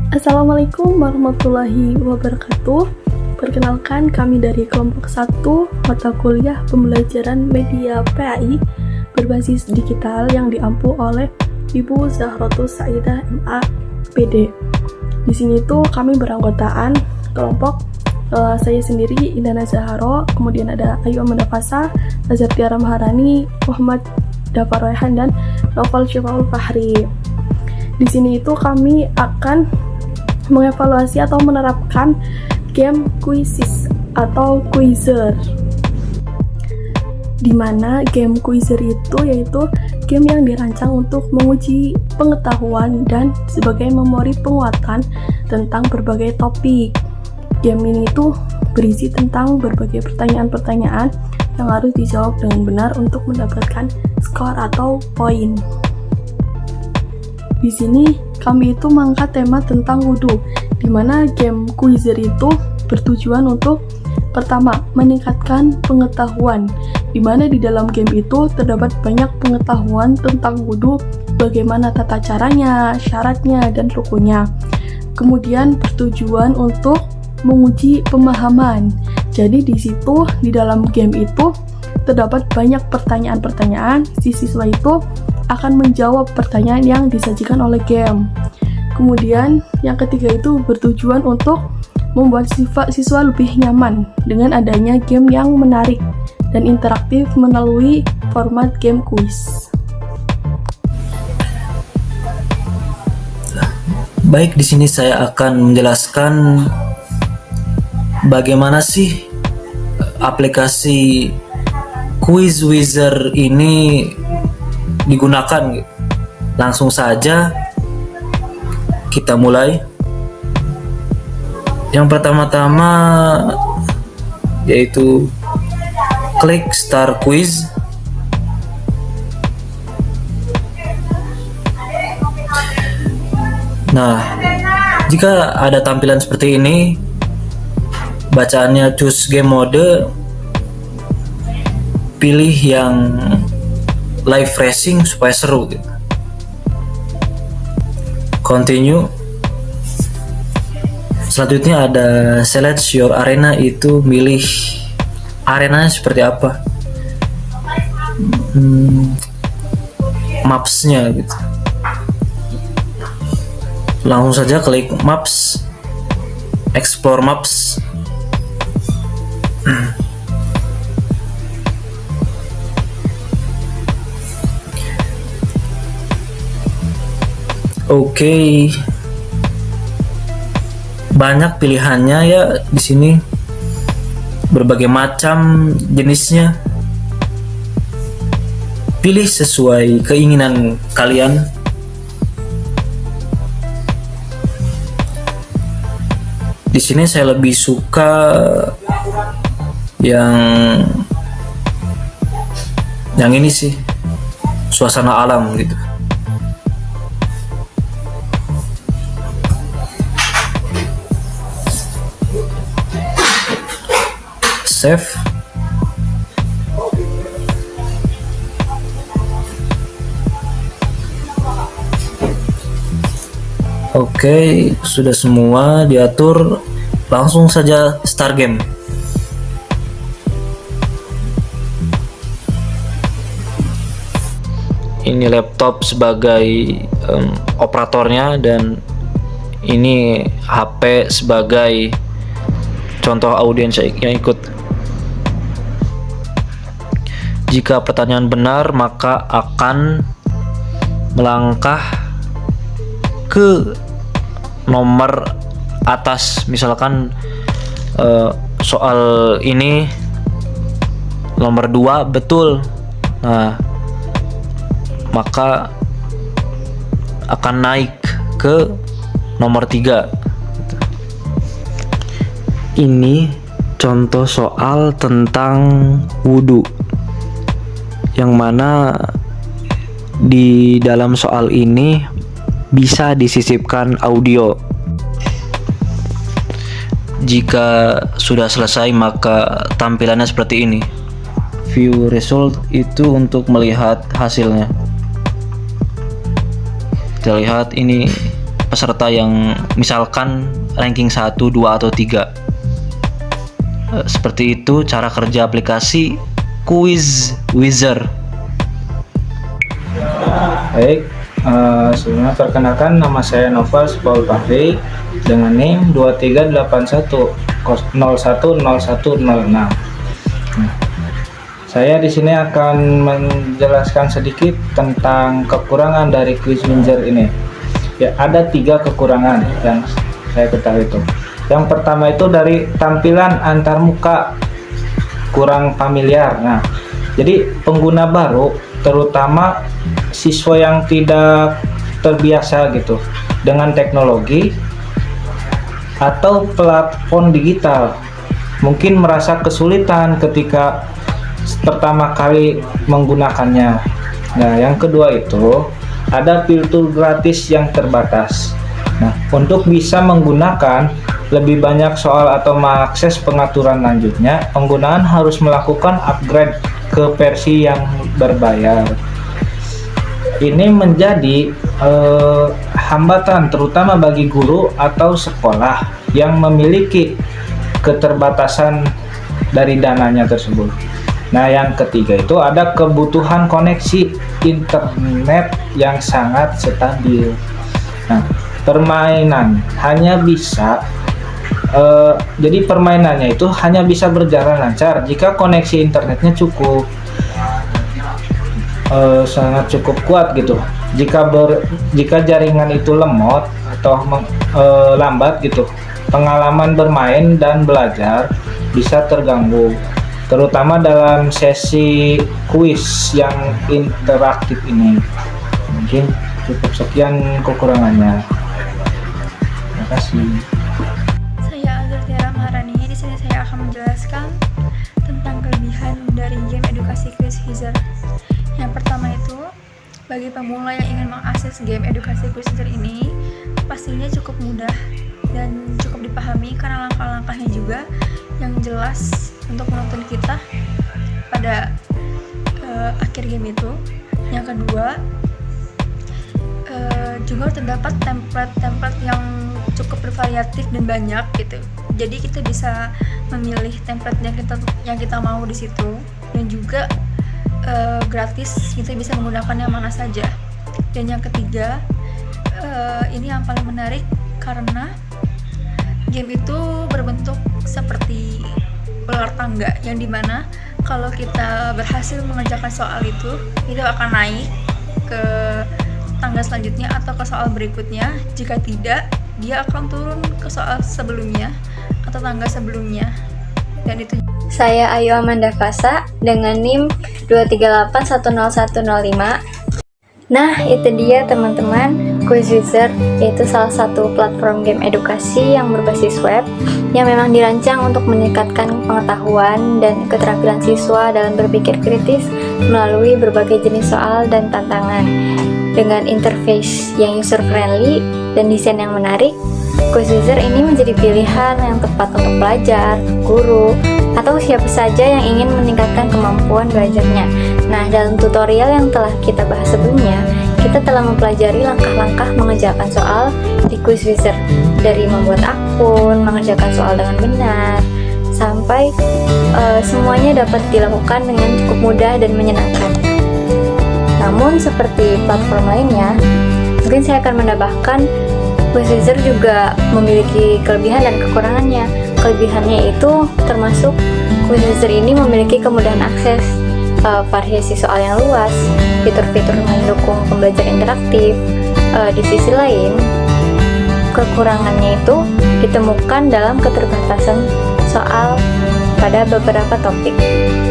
Assalamualaikum warahmatullahi wabarakatuh. Perkenalkan, kami dari kelompok 1 mata kuliah pembelajaran media PAI berbasis digital yang diampu oleh Ibu Zahrotus Saidah MA PD. Di sini tuh kami beranggotaan kelompok saya sendiri Indana Zaharo, kemudian ada Ayu Amanda Fasa, Azhar Tiara Maharani, Muhammad Dafar Rehan, dan Novel Syifaul Fahri. Di sini itu kami akan mengevaluasi atau menerapkan game Quizzes atau Quizzer. Di mana game Quizzer itu yaitu game yang dirancang untuk menguji pengetahuan dan sebagai memori penguatan tentang berbagai topik. Game ini tuh berisi tentang berbagai pertanyaan-pertanyaan yang harus dijawab dengan benar untuk mendapatkan skor atau poin. Di sini kami itu mengangkat tema tentang wudhu, di mana game Quizzer itu bertujuan untuk pertama, meningkatkan pengetahuan, di mana di dalam game itu terdapat banyak pengetahuan tentang wudhu, bagaimana tata caranya, syaratnya, dan rukunnya. Kemudian bertujuan untuk menguji pemahaman. Jadi di situ di dalam game itu terdapat banyak pertanyaan-pertanyaan, si siswa itu akan menjawab pertanyaan yang disajikan oleh game. Kemudian yang ketiga itu bertujuan untuk membuat siswa lebih nyaman dengan adanya game yang menarik dan interaktif melalui format game quiz. Baik, di sini saya akan menjelaskan bagaimana sih aplikasi Quizzer ini digunakan. Langsung saja kita mulai. Yang pertama-tama yaitu klik Start Quiz. Nah, jika ada tampilan seperti ini, bacaannya choose game mode, pilih yang live racing supaya seru gitu. Continue. Selanjutnya ada select your arena, itu milih arenanya seperti apa, mapsnya gitu. Langsung saja klik maps, explore maps. Oke. Banyak pilihannya ya di sini. Berbagai macam jenisnya. Pilih sesuai keinginan kalian. Di sini saya lebih suka yang ini sih, suasana alam gitu. Save. Oke, sudah semua diatur. Langsung saja start game. Ini laptop sebagai operatornya dan ini HP sebagai contoh audiens yang ikut. Jika pertanyaan benar, maka akan melangkah ke nomor atas. Misalkan soal ini nomor 2 betul, nah maka akan naik ke nomor 3. Ini contoh soal tentang wudhu, yang mana di dalam soal ini bisa disisipkan audio. Jika sudah selesai, maka tampilannya seperti ini. View result itu untuk melihat hasilnya. Kita lihat ini peserta yang misalkan ranking 1, 2, atau 3. Seperti itu cara kerja aplikasi Quiz Wizard. Baik, sebelumnya perkenalkan, nama saya Noval Paul Fahri dengan NIM 2381010106. Saya di sini akan menjelaskan sedikit tentang kekurangan dari Quiz Wizard ini. Ya, ada 3 kekurangan yang saya ketahui itu. Yang pertama itu dari tampilan antarmuka kurang familiar. Nah, jadi pengguna baru, terutama siswa yang tidak terbiasa gitu dengan teknologi atau platform digital, mungkin merasa kesulitan ketika pertama kali menggunakannya. Nah, yang kedua itu ada fitur gratis yang terbatas. Nah, untuk bisa menggunakan lebih banyak soal atau mengakses pengaturan lanjutnya, penggunaan harus melakukan upgrade ke versi yang berbayar. Ini menjadi hambatan terutama bagi guru atau sekolah yang memiliki keterbatasan dari dananya tersebut. Nah, yang ketiga itu ada kebutuhan koneksi internet yang sangat stabil. Nah, permainan hanya bisa jadi permainannya itu hanya bisa berjalan lancar jika koneksi internetnya cukup sangat cukup kuat gitu. Jika jaringan itu lemot atau lambat gitu, pengalaman bermain dan belajar bisa terganggu, terutama dalam sesi kuis yang interaktif ini. Mungkin cukup sekian kekurangannya. Terima kasih. Saya Azhar Tiara Maharani. Di sini saya akan menjelaskan tentang kelebihan dari game edukasi Quiz Wizard. Yang pertama itu, bagi pemula yang ingin mengakses game edukasi Quiz Wizard ini, pastinya cukup mudah dan cukup dipahami karena langkah-langkahnya juga yang jelas untuk menonton kita pada akhir game itu. Yang kedua, juga terdapat template-template yang cukup bervariatif dan banyak gitu. Jadi kita bisa memilih template yang kita mau di situ, dan juga gratis, kita bisa menggunakan yang mana saja. Dan yang ketiga, ini yang paling menarik karena game itu berbentuk seperti ular tangga, yang dimana kalau kita berhasil mengerjakan soal itu akan naik ke tangga selanjutnya atau ke soal berikutnya. Jika tidak, dia akan turun ke soal sebelumnya atau tangga sebelumnya. Dan itu. Saya Ayu Amanda Fasa dengan NIM 238100105. Nah, itu dia teman-teman, Quiz Wizard, yaitu salah satu platform game edukasi yang berbasis web yang memang dirancang untuk meningkatkan pengetahuan dan keterampilan siswa dalam berpikir kritis melalui berbagai jenis soal dan tantangan. Dengan interface yang user-friendly dan desain yang menarik, Quiz Wizard ini menjadi pilihan yang tepat untuk pelajar, guru, atau siapa saja yang ingin meningkatkan kemampuan belajarnya. Nah, dalam tutorial yang telah kita bahas sebelumnya, kita telah mempelajari langkah-langkah mengerjakan soal di Quiz Wizard, dari membuat akun, mengerjakan soal dengan benar, sampai semuanya dapat dilakukan dengan cukup mudah dan menyenangkan. Namun, seperti platform lainnya, mungkin saya akan menambahkan Quiz Wizard juga memiliki kelebihan dan kekurangannya. Kelebihannya itu termasuk Quiz Wizard ini memiliki kemudahan akses, variasi soal yang luas, fitur-fitur mendukung pembelajaran interaktif. Di sisi lain, kekurangannya itu ditemukan dalam keterbatasan soal pada beberapa topik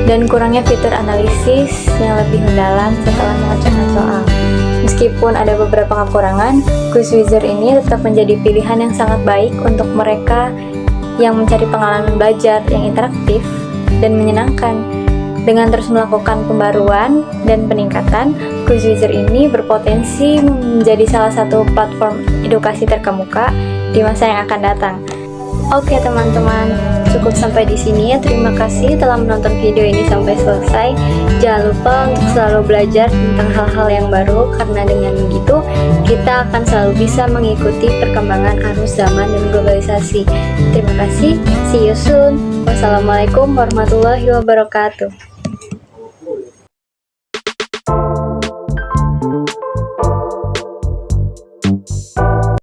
dan kurangnya fitur analisis yang lebih mendalam setelah mengerjakan soal. Meskipun ada beberapa kekurangan, Quiz Wizard ini tetap menjadi pilihan yang sangat baik untuk mereka yang mencari pengalaman belajar yang interaktif dan menyenangkan. Dengan terus melakukan pembaruan dan peningkatan, Quiz Wizard ini berpotensi menjadi salah satu platform edukasi terkemuka di masa yang akan datang. Oke teman-teman, cukup sampai di sini ya. Terima kasih telah menonton video ini sampai selesai. Jangan lupa untuk selalu belajar tentang hal-hal yang baru, karena dengan begitu kita akan selalu bisa mengikuti perkembangan arus zaman dan globalisasi. Terima kasih, see you soon. Wassalamualaikum warahmatullahi wabarakatuh.